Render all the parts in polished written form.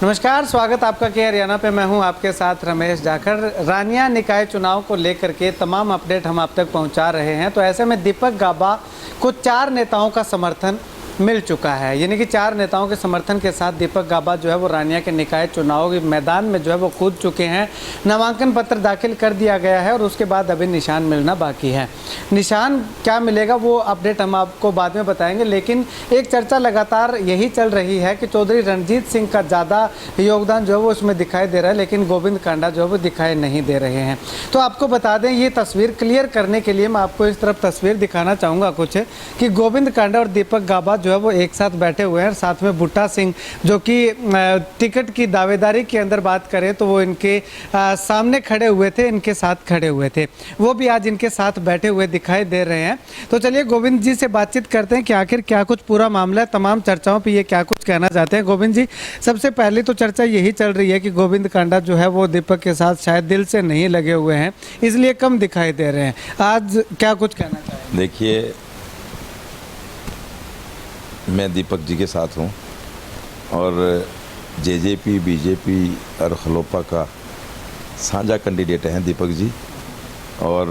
नमस्कार, स्वागत आपका के हरियाणा पे। मैं हूं आपके साथ रमेश जाखड़। रानिया निकाय चुनाव को लेकर के तमाम अपडेट हम आप तक पहुंचा रहे हैं। तो ऐसे में दीपक गाबा को 4 नेताओं का समर्थन मिल चुका है, यानी कि 4 नेताओं के समर्थन के साथ दीपक गाबा जो है वो रानिया के निकाय चुनाव के मैदान में जो है वो कूद चुके हैं। नामांकन पत्र दाखिल कर दिया गया है और उसके बाद अभी निशान मिलना बाकी है। निशान क्या मिलेगा वो अपडेट हम आपको बाद में बताएंगे, लेकिन एक चर्चा लगातार यही चल रही है कि चौधरी रणजीत सिंह का ज़्यादा योगदान जो है वो उसमें दिखाई दे रहा है, लेकिन गोविंद कांडा जो है वो दिखाई नहीं दे रहे हैं। तो आपको बता दें, ये तस्वीर क्लियर करने के लिए मैं आपको इस तरफ तस्वीर दिखाना चाहूँगा कुछ, कि गोविंद कांडा और दीपक गाबा जो है वो एक साथ बैठे हुए हैं। साथ में बूटा सिंह जो कि टिकट की दावेदारी के अंदर बात करें तो वो इनके सामने खड़े हुए थे, इनके साथ खड़े हुए थे, वो भी आज इनके साथ बैठे हुए दिखाई दे रहे हैं। तो चलिए गोविंद जी से बातचीत करते हैं कि आखिर क्या कुछ पूरा मामला है, तमाम चर्चाओं पे ये क्या कुछ कहना चाहते हैं। गोविंद जी, सबसे पहले तो चर्चा यही चल रही है कि गोविंद कांडा जो है वो दीपक के साथ शायद दिल से नहीं लगे हुए हैं, इसलिए कम दिखाई दे रहे हैं। आज क्या कुछ कहना चाहेंगे? देखिए, मैं दीपक जी के साथ हूँ और जेजेपी, बीजेपी और खलोपा का साझा कैंडिडेट हैं दीपक जी। और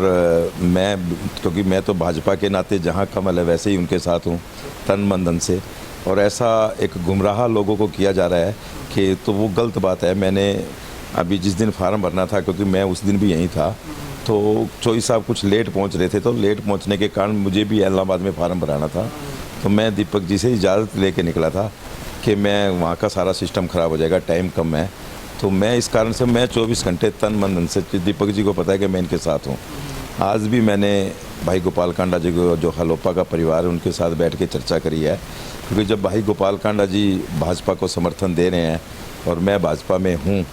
मैं, क्योंकि मैं तो भाजपा के नाते जहाँ कमल है वैसे ही उनके साथ हूँ तन मन धन से। और ऐसा एक गुमराह लोगों को किया जा रहा है कि तो वो गलत बात है। मैंने अभी जिस दिन फार्म भरना था, क्योंकि मैं उस दिन भी यहीं था, तो चौधरी साहब कुछ लेट पहुँच रहे थे, तो लेट पहुँचने के कारण मुझे भी इलाहाबाद में फार्म भराना था। तो मैं दीपक जी से इजाज़त लेके निकला था कि मैं वहाँ का सारा सिस्टम ख़राब हो जाएगा, टाइम कम है। तो मैं इस कारण से मैं 24 घंटे तन मन धन से, दीपक जी को पता है कि मैं इनके साथ हूँ। आज भी मैंने भाई गोपाल कांडा जी को, जो खलोपा का परिवार है, उनके साथ बैठ के चर्चा करी है। क्योंकि जब भाई गोपाल कांडा जी भाजपा को समर्थन दे रहे हैं और मैं भाजपा में हूँ,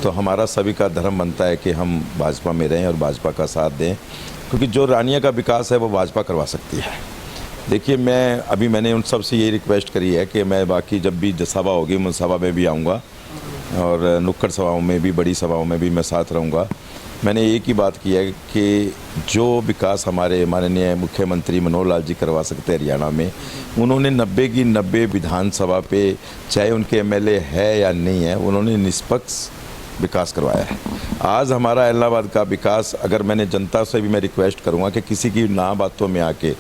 तो हमारा सभी का धर्म बनता है कि हम भाजपा में रहें और भाजपा का साथ दें, क्योंकि जो रानिया का विकास है वो भाजपा करवा सकती है। देखिए, मैंने उन सब से ये रिक्वेस्ट करी है कि मैं बाकी जब भी सभा होगी मैं सभा में भी आऊँगा और नुक्कड़ सभाओं में भी, बड़ी सभाओं में भी मैं साथ रहूँगा। मैंने एक ही बात की है कि जो विकास हमारे माननीय मुख्यमंत्री मनोहर लाल जी करवा सकते हैं हरियाणा में, उन्होंने 90 की 90 विधानसभा पे, चाहे उनके एमएलए है या नहीं है, उन्होंने निष्पक्ष विकास करवाया है। आज हमारा इलाहाबाद का विकास, अगर मैंने जनता से भी मैं रिक्वेस्ट करूंगा कि किसी की ना बातों में आके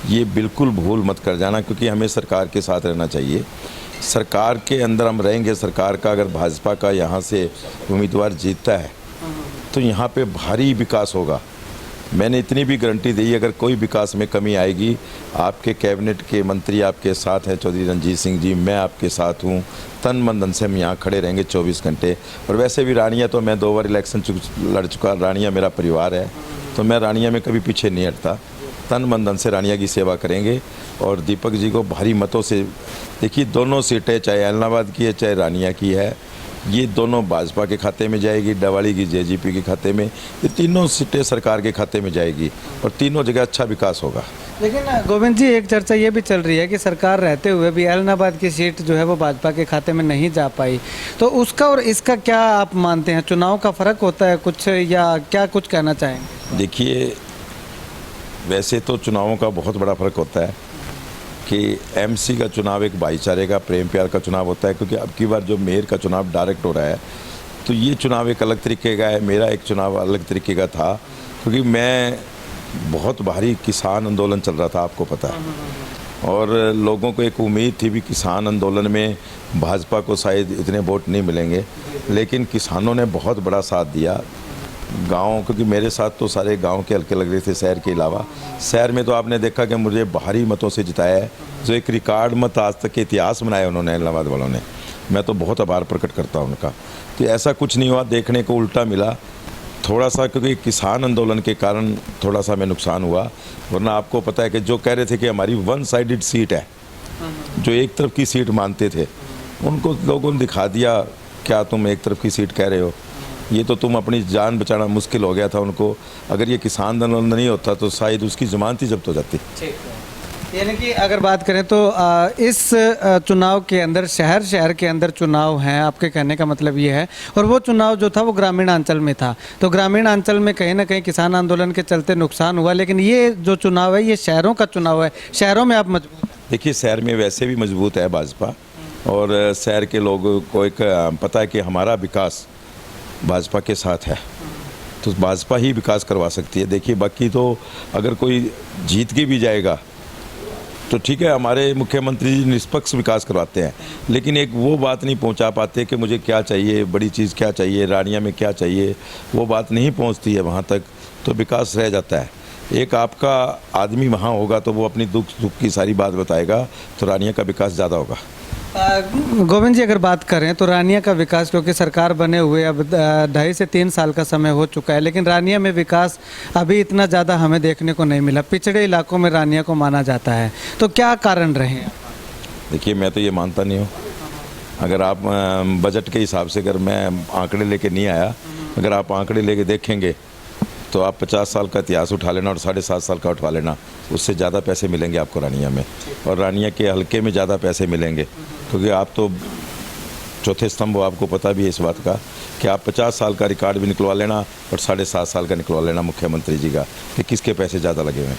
ये बिल्कुल भूल मत कर जाना, क्योंकि हमें सरकार के साथ रहना चाहिए। सरकार के अंदर हम रहेंगे। सरकार का अगर भाजपा का यहाँ से उम्मीदवार जीतता है तो यहाँ पे भारी विकास होगा। मैंने इतनी भी गारंटी दी, अगर कोई विकास में कमी आएगी, आपके कैबिनेट के मंत्री आपके साथ हैं, चौधरी रणजीत सिंह जी, मैं आपके साथ हूँ, तन मन धन से हम यहाँ खड़े रहेंगे 24 घंटे। और वैसे भी रानिया तो मैं 2 बार इलेक्शन लड़ चुका, रानिया मेरा परिवार है, तो मैं रानिया में कभी पीछे नहीं हटता। तन मन धन से रानिया की सेवा करेंगे और दीपक जी को भारी मतों से, देखिए दोनों सीटें, चाहे इलाहाबाद की है चाहे रानिया की है, ये दोनों भाजपा के खाते में जाएगी, डवाली की जेजेपी के खाते में, ये तीनों सीटें सरकार के खाते में जाएगी और तीनों जगह अच्छा विकास होगा। लेकिन गोविंद जी, एक चर्चा ये भी चल रही है कि सरकार रहते हुए भी इलाहाबाद की सीट जो है वो भाजपा के खाते में नहीं जा पाई, तो उसका और इसका क्या आप मानते हैं? चुनाव का फ़र्क होता है कुछ, या क्या कुछ कहना चाहेंगे? देखिए, वैसे तो चुनावों का बहुत बड़ा फ़र्क होता है कि एमसी का चुनाव एक भाईचारे का, प्रेम प्यार का चुनाव होता है, क्योंकि अब की बार जो मेयर का चुनाव डायरेक्ट हो रहा है, तो ये चुनाव एक अलग तरीके का है। मेरा एक चुनाव अलग तरीके का था, क्योंकि मैं बहुत भारी किसान आंदोलन चल रहा था, आपको पता है, और लोगों को एक उम्मीद थी भी किसान आंदोलन में भाजपा को शायद इतने वोट नहीं मिलेंगे, लेकिन किसानों ने बहुत बड़ा साथ दिया। गांव, क्योंकि मेरे साथ तो सारे गांव के हल्के लग रहे थे, शहर के अलावा। शहर में तो आपने देखा कि मुझे भारी मतों से जिताया है, जो एक रिकॉर्ड मत आज तक के इतिहास बनाया उन्होंने, इलाहाबाद वालों ने। मैं तो बहुत आभार प्रकट करता हूं उनका। तो ऐसा कुछ नहीं हुआ, देखने को उल्टा मिला थोड़ा सा, क्योंकि किसान आंदोलन के कारण थोड़ा सा में नुकसान हुआ। वरना आपको पता है कि जो कह रहे थे कि हमारी 1 साइडेड सीट है, जो एक तरफ की सीट मानते थे, उनको लोगों ने दिखा दिया, क्या तुम एक तरफ की सीट कह रहे हो, ये तो तुम अपनी जान बचाना मुश्किल हो गया था उनको। अगर ये किसान आंदोलन नहीं होता तो शायद उसकी जमानत ही जब्त हो जाती। यानी कि अगर बात करें तो इस चुनाव के अंदर शहर के अंदर चुनाव हैं, आपके कहने का मतलब ये है, और वो चुनाव जो था वो ग्रामीण अंचल में था, तो ग्रामीण अंचल में कहीं ना कहीं किसान आंदोलन के चलते नुकसान हुआ। लेकिन ये जो चुनाव है ये शहरों का चुनाव है, शहरों में आप मजबूत हैं। देखिए, शहर में वैसे भी मजबूत है भाजपा, और शहर के लोगों को एक पता है कि हमारा विकास भाजपा के साथ है, तो भाजपा ही विकास करवा सकती है। देखिए बाकी तो अगर कोई जीत के भी जाएगा तो ठीक है, हमारे मुख्यमंत्री जी निष्पक्ष विकास करवाते हैं, लेकिन एक वो बात नहीं पहुंचा पाते कि मुझे क्या चाहिए, बड़ी चीज़ क्या चाहिए, रानिया में क्या चाहिए, वो बात नहीं पहुंचती है वहाँ तक, तो विकास रह जाता है। एक आपका आदमी वहाँ होगा तो वो अपनी दुख की सारी बात बताएगा, तो रानिया का विकास ज़्यादा होगा। गोविंद जी, अगर बात करें तो रानिया का विकास, क्योंकि सरकार बने हुए अब 2.5 से 3 साल का समय हो चुका है, लेकिन रानिया में विकास अभी इतना ज़्यादा हमें देखने को नहीं मिला। पिछड़े इलाकों में रानिया को माना जाता है, तो क्या कारण रहे हैं? देखिए मैं तो ये मानता नहीं हूँ। अगर आप बजट के हिसाब से, अगर मैं आंकड़े लेके नहीं आया, अगर आप आंकड़े लेके देखेंगे तो आप 50 साल का इतिहास उठा लेना और 7.5 साल का उठा लेना, उससे ज़्यादा पैसे मिलेंगे आपको रानिया में, और रानिया के हल्के में ज़्यादा पैसे मिलेंगे, क्योंकि आप तो चौथे स्तंभ हो, आपको पता भी है इस बात का कि आप 50 साल का रिकॉर्ड भी निकलवा लेना और 7.5 साल का निकलवा लेना मुख्यमंत्री जी का, कि किसके पैसे ज़्यादा लगे हुए हैं।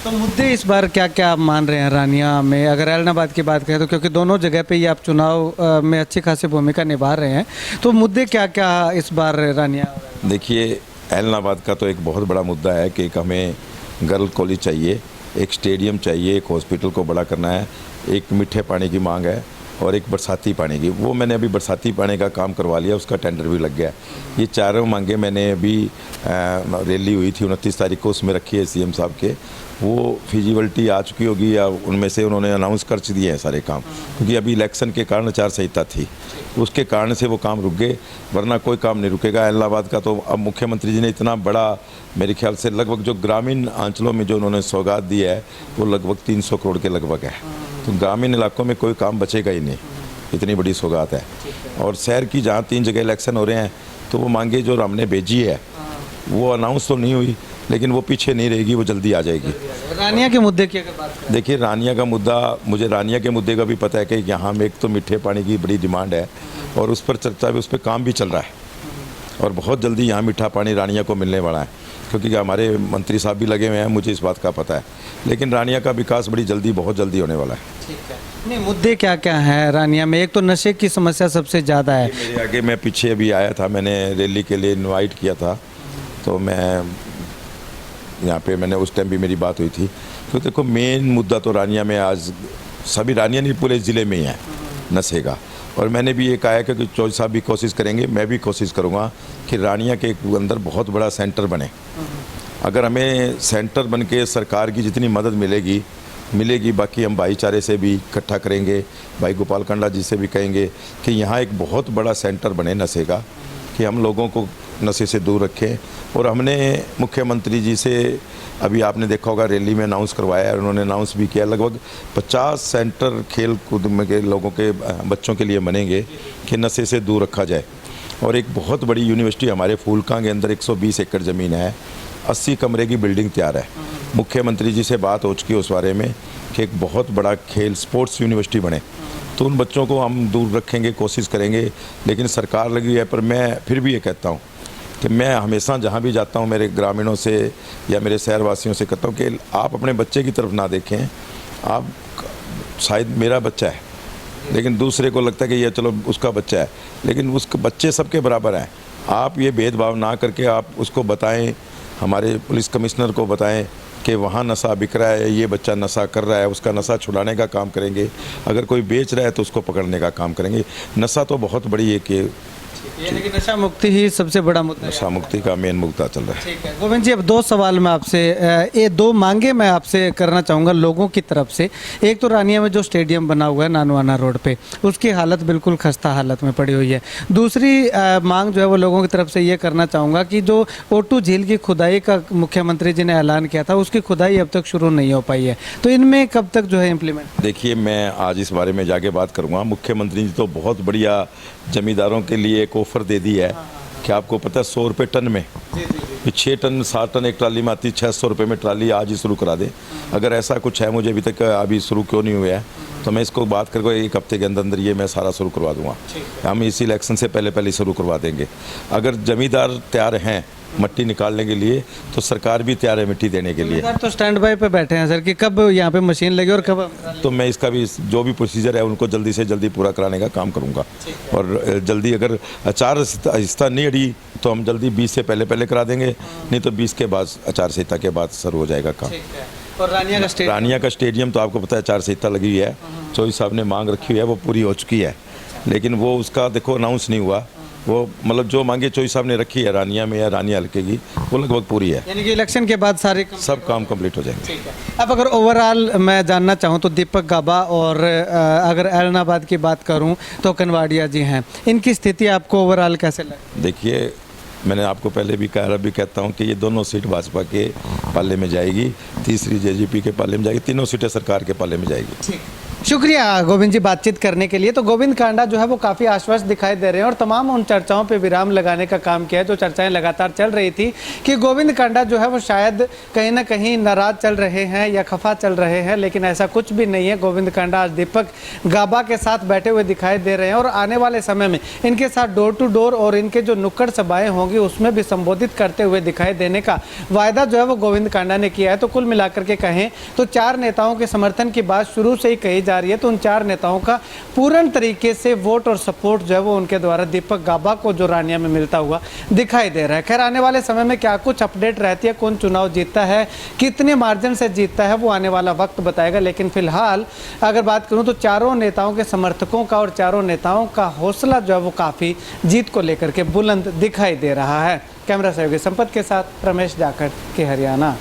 तो मुद्दे इस बार क्या क्या आप मान रहे हैं रानिया में? अगर ऐलनाबाद की बात करें तो, क्योंकि दोनों जगह पे ये आप चुनाव में अच्छी खासी भूमिका निभा रहे हैं, तो मुद्दे क्या क्या इस बार रानिया? देखिए ऐलनाबाद का तो एक बहुत बड़ा मुद्दा है कि एक हमें गर्ल कॉलेज चाहिए, एक स्टेडियम चाहिए, एक हॉस्पिटल को बड़ा करना है, एक मीठे पानी की मांग है और एक बरसाती पानी की। वो मैंने अभी बरसाती पानी का काम करवा लिया, उसका टेंडर भी लग गया। ये चारों मांगे मैंने अभी रैली हुई थी 29 तारीख को, उसमें रखी है सीएम साहब के, वो फिजिबिलिटी आ चुकी होगी या उनमें से उन्होंने अनाउंस कर दिए हैं सारे काम, क्योंकि अभी इलेक्शन के कारण आचार संहिता थी, उसके कारण से वो काम रुक गए, वरना कोई काम नहीं रुकेगा। ऐलनाबाद का तो अब मुख्यमंत्री जी ने इतना बड़ा, मेरे ख्याल से लगभग जो ग्रामीण अंचलों में जो उन्होंने सौगात दी है वो लगभग 300 करोड़ के लगभग है, तो ग्रामीण इलाकों में कोई काम बचेगा ही नहीं, इतनी बड़ी सौगात है। और शहर की जहाँ 3 जगह इलेक्शन हो रहे हैं, तो वो मांगे जो हमने भेजी है वो अनाउंस तो नहीं हुई, लेकिन वो पीछे नहीं रहेगी, वो जल्दी आ जाएगी। रानिया के मुद्दे की अगर बात करें, देखिए रानिया का मुद्दा, मुझे रानिया के मुद्दे का भी पता है कि यहाँ में एक तो मीठे पानी की बड़ी डिमांड है और उस पर चर्चा भी, उस पर काम भी चल रहा है, और बहुत जल्दी यहाँ मीठा पानी रानिया को मिलने वाला है, क्योंकि हमारे मंत्री साहब भी लगे हुए हैं, मुझे इस बात का पता है। लेकिन रानिया का विकास बड़ी जल्दी, बहुत जल्दी होने वाला है। ठीक है। नहीं, मुद्दे क्या क्या हैं रानिया में? एक तो नशे की समस्या सबसे ज़्यादा है। मेरे आगे, मैं पीछे अभी आया था, मैंने रैली के लिए इनवाइट किया था, तो मैं यहाँ पे मैंने उस टाइम भी मेरी बात हुई थी। तो देखो मेन मुद्दा तो रानिया में आज सभी, रानिया नहीं पूरे ज़िले में ही है नशे का, और मैंने भी ये कहा है कि चौधरी साहब भी कोशिश करेंगे, मैं भी कोशिश करूँगा कि रानिया के अंदर बहुत बड़ा सेंटर बने। अगर हमें सेंटर बन के सरकार की जितनी मदद मिलेगी, बाकी हम भाईचारे से भी इकट्ठा करेंगे, भाई गोपाल कंडा जी से भी कहेंगे कि यहाँ एक बहुत बड़ा सेंटर बने नशे का, कि हम लोगों को नशे से दूर रखें। और हमने मुख्यमंत्री जी से अभी आपने देखा होगा रैली में अनाउंस करवाया है, उन्होंने अनाउंस भी किया, लगभग 50 सेंटर खेल कूद में के लोगों के बच्चों के लिए बनेंगे कि नशे से दूर रखा जाए। और एक बहुत बड़ी यूनिवर्सिटी हमारे फूलका के अंदर 120 एकड़ ज़मीन है, 80 कमरे की बिल्डिंग तैयार है। मुख्यमंत्री जी से बात हो चुकी है उस बारे में कि एक बहुत बड़ा खेल स्पोर्ट्स यूनिवर्सिटी बने, तो उन बच्चों को हम दूर रखेंगे, कोशिश करेंगे। लेकिन सरकार लगी है, पर मैं फिर भी ये कहता हूँ कि मैं हमेशा जहाँ भी जाता हूँ मेरे ग्रामीणों से या मेरे शहरवासियों से कहता हूँ कि आप अपने बच्चे की तरफ ना देखें। आप शायद मेरा बच्चा है, लेकिन दूसरे को लगता है कि ये चलो उसका बच्चा है, लेकिन उसके बच्चे सबके बराबर हैं। आप ये भेदभाव ना करके आप उसको बताएं, हमारे पुलिस कमिश्नर को बताएं कि वहाँ नशा बिक रहा है, ये बच्चा नशा कर रहा है, उसका नशा छुड़ाने का काम करेंगे। अगर कोई बेच रहा है तो उसको पकड़ने का काम करेंगे। नशा तो बहुत बड़ी है कि यानी कि नशा मुक्ति ही सबसे बड़ा मुद्दा है। नशा मुक्ति का मेन मुद्दा चल रहा है। ठीक है गोविंद जी, अब 2 सवाल मैं आपसे, ये 2 मांगे मैं आपसे करना चाहूँगा लोगों की तरफ से। एक तो रानिया में जो स्टेडियम बना हुआ है नानवाना रोड पे, उसकी हालत बिल्कुल खस्ता हालत में पड़ी हुई है। दूसरी मांग जो है वो लोगों की तरफ से ये करना चाहूँगा कि जो O2 झील की खुदाई का मुख्यमंत्री जी ने ऐलान किया था, उसकी खुदाई अब तक शुरू नहीं हो पाई है, तो इनमें कब तक जो है इम्प्लीमेंट? देखिए मैं आज इस बारे में जाके बात करूँगा। मुख्यमंत्री जी तो बहुत बढ़िया जमींदारों के लिए एक ऑफ़र दे दी है कि आपको पता है 100 रुपये टन में, 6 टन 7 टन एक ट्राली में आती, 600 रुपये में ट्राली आज ही शुरू करा दे। अगर ऐसा कुछ है, मुझे अभी तक अभी शुरू क्यों नहीं हुआ है, तो मैं इसको बात करके 1 हफ्ते के अंदर ये मैं सारा शुरू करवा दूँगा। हम इसी इलेक्शन से पहले शुरू करवा देंगे। अगर जमींदार तैयार हैं मट्टी निकालने के लिए, तो सरकार भी तैयार है मिट्टी देने के लिए। सर तो स्टैंड बाय पे बैठे हैं सर कि कब यहाँ पे मशीन लगे और कब तो मैं इसका भी जो भी प्रोसीजर है उनको जल्दी से जल्दी पूरा कराने का काम करूँगा। और जल्दी अगर आचार संहिता नहीं अड़ी तो हम जल्दी 20 से पहले करा देंगे, नहीं तो 20 के बाद आचार संहिता के बाद शुरू हो जाएगा काम। और रानिया का स्टेडियम तो आपको पता है आचार संहिता लगी हुई है, चौधरी साहब ने मांग रखी हुई है, वो पूरी हो चुकी है, लेकिन वो उसका देखो अनाउंस नहीं हुआ। वो मतलब जो मांगे चौधरी साहब ने रखी है रानिया में या रानिया हल्के की, वो लगभग पूरी है। यानी कि इलेक्शन के बाद सारे सब काम कंप्लीट हो जाएंगे। अब अगर ओवरऑल मैं जानना चाहूँ तो दीपक गाबा और अगर ऐलनाबाद की बात करूँ तो कनवाड़िया जी हैं, इनकी स्थिति आपको ओवरऑल कैसे लगी? देखिए, मैंने आपको पहले भी कहा, अभी कहता हूँ कि ये दोनों सीट भाजपा के पाले में जाएगी, तीसरी जेजेपी के पाले में जाएगी, तीनों सीटें सरकार के पाले में जाएगी। शुक्रिया गोविंद जी बातचीत करने के लिए। तो गोविंद कांडा जो है वो काफ़ी आश्वस्त दिखाई दे रहे हैं और तमाम उन चर्चाओं पे विराम लगाने का काम किया है जो चर्चाएं लगातार चल रही थी कि गोविंद कांडा जो है वो शायद कहीं ना कहीं नाराज चल रहे हैं या खफा चल रहे हैं, लेकिन ऐसा कुछ भी नहीं है। गोविंद कांडा आज दीपक गाबा के साथ बैठे हुए दिखाई दे रहे हैं और आने वाले समय में इनके साथ डोर टू डोर और इनके जो नुक्कड़ सभाएँ होंगी उसमें भी संबोधित करते हुए दिखाई देने का वायदा जो है वो गोविंद कांडा ने किया है। तो कुल मिलाकर के कहें तो 4 नेताओं के समर्थन की बात शुरू से ही कही जा रही है, तो उन 4 नेताओं का पूर्ण तरीके से वोट और सपोर्ट जो है वो उनके द्वारा दीपक गाबा को जो रानिया में मिलता हुआ दिखाई दे रहा है। खैर आने वाले समय में क्या कुछ अपडेट रहती है, कौन चुनाव जीतता है, कितने मार्जिन से जीतता है, वो आने वाला वक्त बताएगा। लेकिन फिलहाल अगर बात करूं तो चारों नेताओं के समर्थकों का और चारों नेताओं का हौसला जो है वो काफ़ी जीत को लेकर के बुलंद दिखाई दे रहा है। कैमरा सहयोगी संपत के साथ रमेश जाखड़ के हरियाणा।